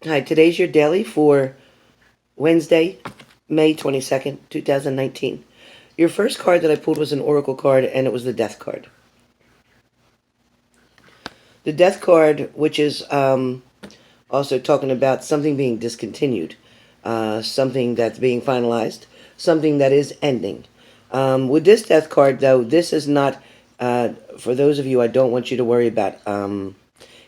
Hi, today's your daily for Wednesday, May 22nd, 2019. Your first card that I pulled was an oracle card, and it was the death card. The death card, which is also talking about something being discontinued, something that's being finalized, something that is ending. With this death card, though, this is not, for those of you, I don't want you to worry about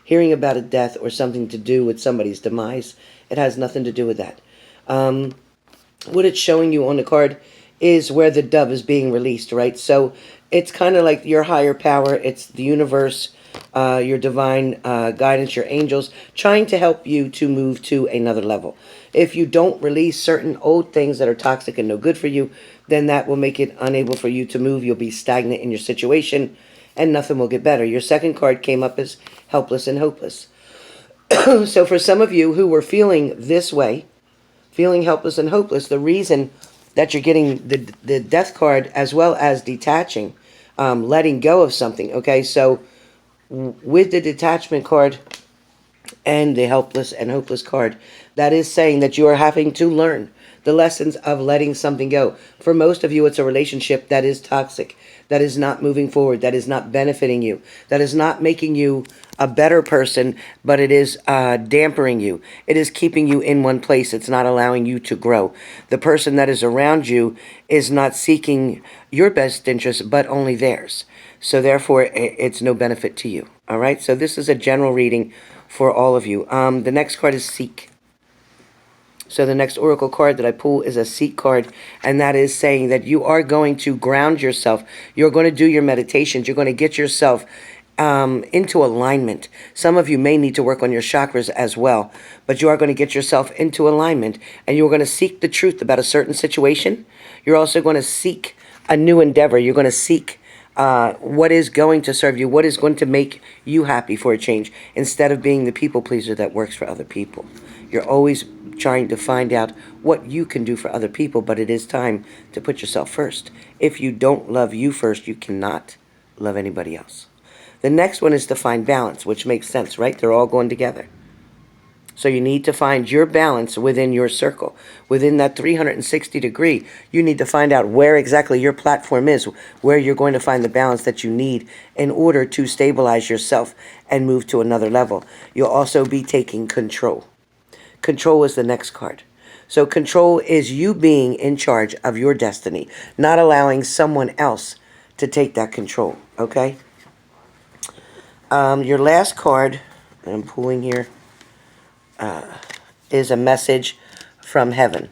hearing about a death or something to do with somebody's demise. It has nothing to do with that. What it's showing you on the card is where the dove is being released, right? So it's kind of like your higher power. It's the universe, your divine guidance, your angels, trying to help you to move to another level. If you don't release certain old things that are toxic and no good for you, then that will make it unable for you to move. You'll be stagnant in your situation, and nothing will get better. Your second card came up as helpless and hopeless. So for some of you who were feeling this way, feeling helpless and hopeless, the reason that you're getting the death card as well as detaching, letting go of something, okay? So with the detachment card and the helpless and hopeless card, that is saying that you are having to learn the lessons of letting something go. For most of you, it's a relationship that is toxic, that is not moving forward, that is not benefiting you, that is not making you a better person, but it is dampering you. It is keeping you in one place. It's not allowing you to grow. The person that is around you is not seeking your best interest, but only theirs. So therefore, it's no benefit to you. All right? So this is a general reading for all of you. The next card is Seek. So the next oracle card that I pull is a Seek card, and that is saying that you are going to ground yourself. You're going to do your meditations. You're going to get yourself into alignment. Some of you may need to work on your chakras as well, but you are going to get yourself into alignment, and you're going to seek the truth about a certain situation. You're also going to seek a new endeavor. You're going to seek what is going to serve you, what is going to make you happy for a change, instead of being the people pleaser that works for other people. You're always trying to find out what you can do for other people, but it is time to put yourself first. If you don't love you first, you cannot love anybody else. The next one is to find balance, which makes sense, right? They're all going together. So you need to find your balance within your circle. Within that 360 degree, you need to find out where exactly your platform is, where you're going to find the balance that you need in order to stabilize yourself and move to another level. You'll also be taking control. Control is the next card. So control is you being in charge of your destiny, not allowing someone else to take that control, okay? Your last card, I'm pulling here, is a message from heaven.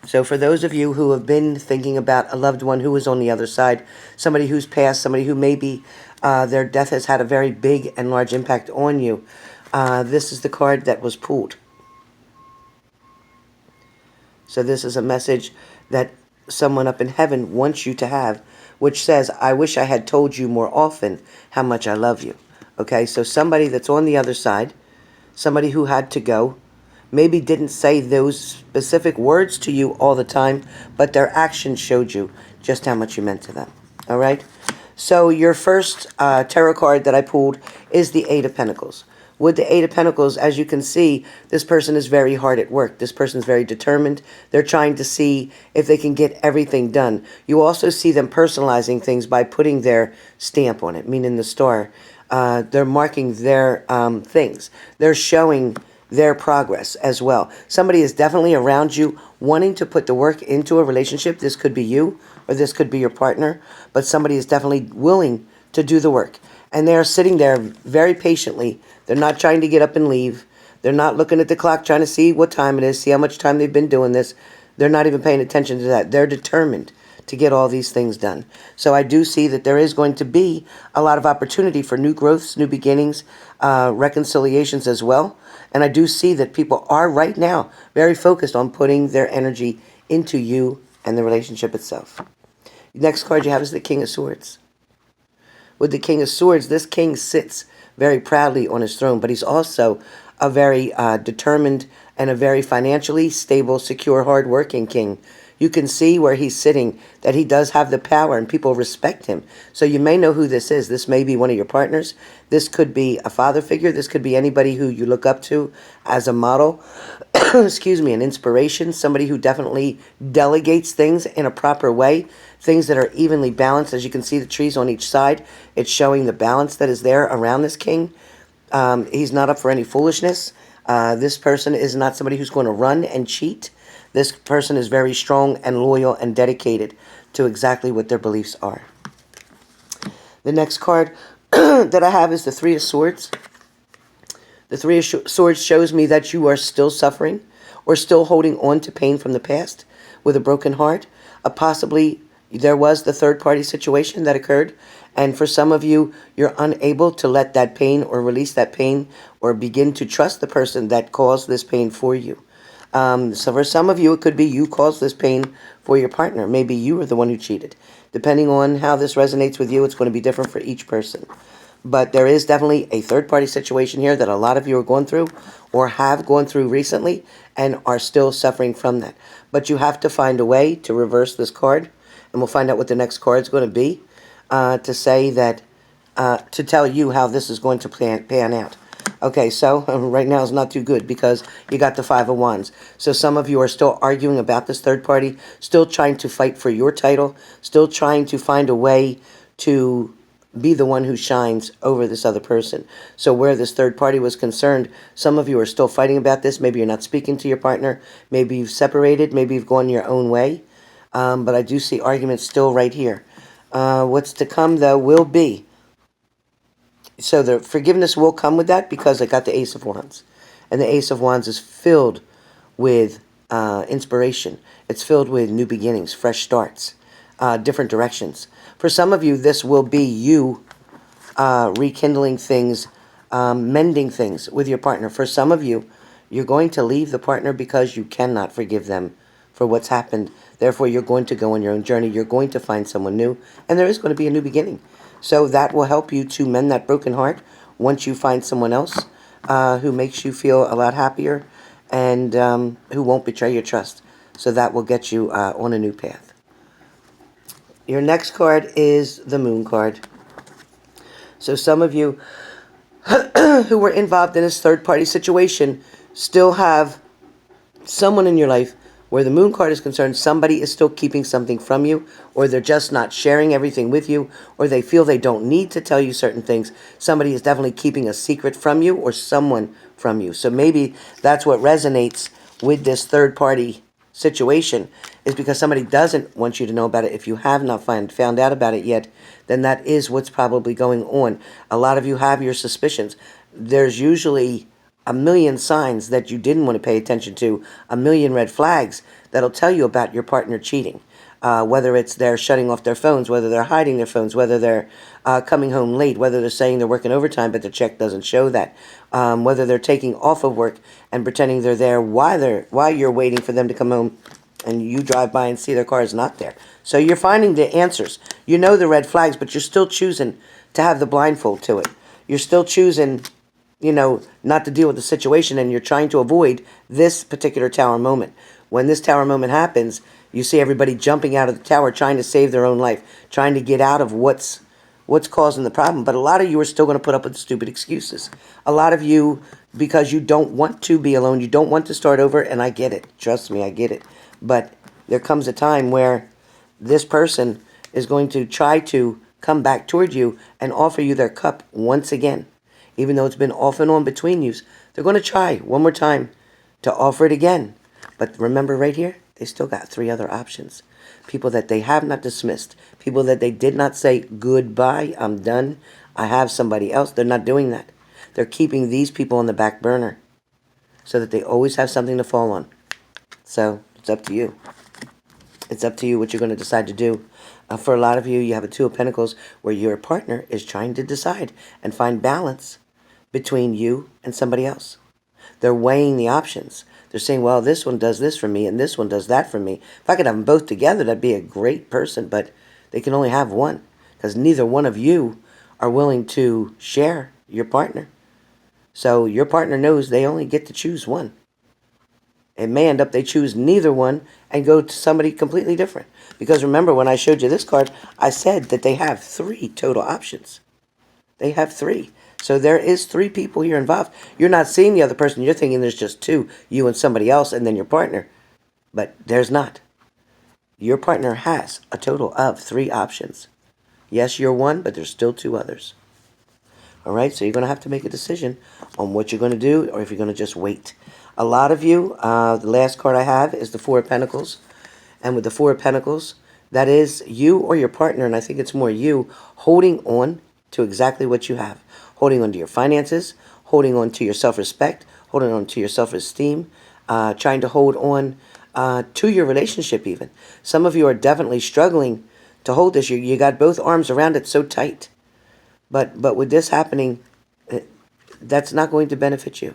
So for those of you who have been thinking about a loved one who is on the other side, somebody who's passed, somebody who maybe their death has had a very big and large impact on you, this is the card that was pulled. So this is a message that someone up in heaven wants you to have, which says, I wish I had told you more often how much I love you. Okay, so somebody that's on the other side, somebody who had to go, maybe didn't say those specific words to you all the time, but their actions showed you just how much you meant to them. All right? So your first tarot card that I pulled is the Eight of Pentacles. With the Eight of Pentacles, as you can see, this person is very hard at work. This person is very determined. They're trying to see if they can get everything done. You also see them personalizing things by putting their stamp on it, meaning the star. They're marking their things. They're showing their progress as well. Somebody is definitely around you wanting to put the work into a relationship. This could be you or this could be your partner, but somebody is definitely willing to do the work. And they're sitting there very patiently. They're not trying to get up and leave. They're not looking at the clock trying to see what time it is, see how much time they've been doing this. They're not even paying attention to that. They're determined to get all these things done. So I do see that there is going to be a lot of opportunity for new growths, new beginnings, reconciliations as well. And I do see that people are right now very focused on putting their energy into you and the relationship itself. The next card you have is the King of Swords. With the King of Swords, this king sits very proudly on his throne, but he's also a very determined and a very financially stable, secure, hardworking king. You can see where he's sitting that he does have the power and people respect him. So you may know who this is. This may be one of your partners. This could be a father figure. This could be anybody who you look up to as a model. Excuse me, an inspiration. Somebody who definitely delegates things in a proper way. Things that are evenly balanced. As you can see, the trees on each side. It's showing the balance that is there around this king. He's not up for any foolishness. This person is not somebody who's going to run and cheat. This person is very strong and loyal and dedicated to exactly what their beliefs are. The next card that I have is the Three of Swords. The Three of Swords shows me that you are still suffering or still holding on to pain from the past with a broken heart. Possibly there was the third-party situation that occurred, and for some of you, you're unable to let that pain or release that pain or begin to trust the person that caused this pain for you. So for some of you, it could be you caused this pain for your partner. Maybe you were the one who cheated. Depending on how this resonates with you, it's going to be different for each person. But there is definitely a third-party situation here that a lot of you are going through or have gone through recently and are still suffering from that. But you have to find a way to reverse this card, and we'll find out what the next card is going to be to say that, to tell you how this is going to pan out. Okay, so right now is not too good because you got the Five of Wands. So some of you are still arguing about this third party, still trying to fight for your title, still trying to find a way to be the one who shines over this other person. So where this third party was concerned, some of you are still fighting about this. Maybe you're not speaking to your partner. Maybe you've separated. Maybe you've gone your own way. But I do see arguments still right here. What's to come, though, will be. So the forgiveness will come with that because I got the Ace of Wands. And the Ace of Wands is filled with inspiration. It's filled with new beginnings, fresh starts, different directions. For some of you, this will be you rekindling things, mending things with your partner. For some of you, you're going to leave the partner because you cannot forgive them for what's happened. Therefore, you're going to go on your own journey. You're going to find someone new, and there is going to be a new beginning. So that will help you to mend that broken heart once you find someone else who makes you feel a lot happier and who won't betray your trust. So that will get you on a new path. Your next card is the Moon card. So some of you who were involved in this third-party situation still have someone in your life where the Moon card is concerned, somebody is still keeping something from you, or they're just not sharing everything with you, or they feel they don't need to tell you certain things. Somebody is definitely keeping a secret from you or someone from you. So maybe that's what resonates with this third-party situation, is because somebody doesn't want you to know about it. If you have not found out about it yet, then that is what's probably going on. A lot of you have your suspicions. There's usually a million signs that you didn't want to pay attention to, a million red flags that'll tell you about your partner cheating. Whether it's they're shutting off their phones, whether they're hiding their phones, whether they're coming home late, whether they're saying they're working overtime but the check doesn't show that, whether they're taking off of work and pretending they're there while you're waiting for them to come home and you drive by and see their car is not there. So you're finding the answers. You know the red flags, but you're still choosing to have the blindfold to it. You're still choosing, not to deal with the situation, and you're trying to avoid this particular tower moment. When this tower moment happens, you see everybody jumping out of the tower, trying to save their own life, trying to get out of what's causing the problem. But a lot of you are still going to put up with stupid excuses. A lot of you, because you don't want to be alone, you don't want to start over, and I get it. Trust me, I get it. But there comes a time where this person is going to try to come back toward you and offer you their cup once again. Even though it's been off and on between you, they're going to try one more time to offer it again. But remember right here, they still got 3 other options. People that they have not dismissed. People that they did not say, goodbye, I'm done, I have somebody else. They're not doing that. They're keeping these people on the back burner so that they always have something to fall on. So it's up to you. It's up to you what you're going to decide to do. For a lot of you, you have a Two of Pentacles where your partner is trying to decide and find balance between you and somebody else. They're weighing the options. They're saying, well, this one does this for me and this one does that for me. If I could have them both together, that'd be a great person, but they can only have one because neither one of you are willing to share your partner. So your partner knows they only get to choose one. It may end up they choose neither one and go to somebody completely different. Because remember, when I showed you this card, I said that they have 3 total options. They have 3. So there is 3 people here involved. You're not seeing the other person. You're thinking there's just 2, you and somebody else, and then your partner. But there's not. Your partner has a total of 3 options. Yes, you're one, but there's still 2 others. All right, so you're going to have to make a decision on what you're going to do, or if you're going to just wait. A lot of you, the last card I have is the 4 of Pentacles. And with the 4 of Pentacles, that is you or your partner, and I think it's more you, holding on to exactly what you have. Holding on to your finances, holding on to your self-respect, holding on to your self-esteem, trying to hold on to your relationship even. Some of you are definitely struggling to hold this. You got both arms around it so tight. But with this happening, that's not going to benefit you.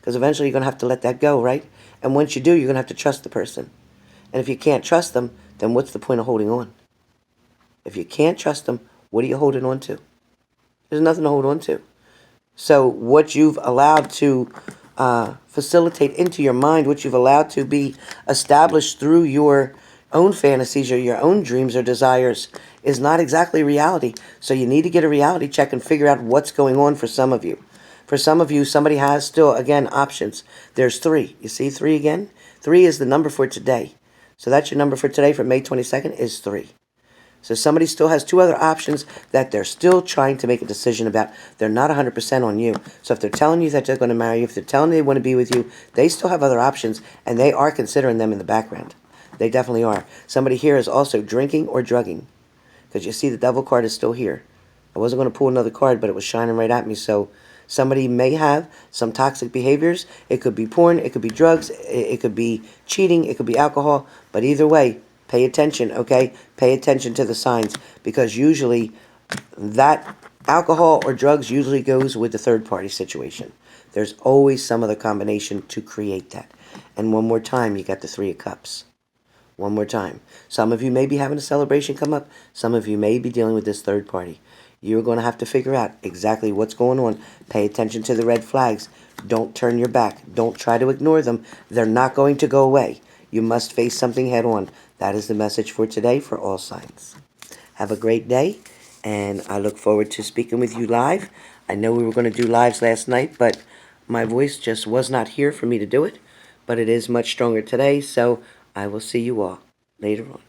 Because eventually you're going to have to let that go, right? And once you do, you're going to have to trust the person. And if you can't trust them, then what's the point of holding on? If you can't trust them, what are you holding on to? There's nothing to hold on to. So what you've allowed to facilitate into your mind, what you've allowed to be established through your own fantasies or your own dreams or desires, is not exactly reality. So you need to get a reality check and figure out what's going on for some of you. For some of you, somebody has still, again, options. There's 3. You see 3 again? 3 is the number for today. So that's your number for today, for May 22nd, is 3. So somebody still has 2 other options that they're still trying to make a decision about. They're not 100% on you. So if they're telling you that they're going to marry you, if they're telling you they want to be with you, they still have other options, and they are considering them in the background. They definitely are. Somebody here is also drinking or drugging. Because you see the Devil card is still here. I wasn't going to pull another card, but it was shining right at me. So somebody may have some toxic behaviors. It could be porn. It could be drugs. It could be cheating. It could be alcohol. But either way, pay attention, okay? Pay attention to the signs. Because usually that alcohol or drugs usually goes with the third-party situation. There's always some other combination to create that. And one more time, you got the 3 of Cups. One more time. Some of you may be having a celebration come up. Some of you may be dealing with this third party. You're going to have to figure out exactly what's going on. Pay attention to the red flags. Don't turn your back. Don't try to ignore them. They're not going to go away. You must face something head on. That is the message for today for all signs. Have a great day, and I look forward to speaking with you live. I know we were going to do lives last night, but my voice just was not here for me to do it. But it is much stronger today, so I will see you all later on.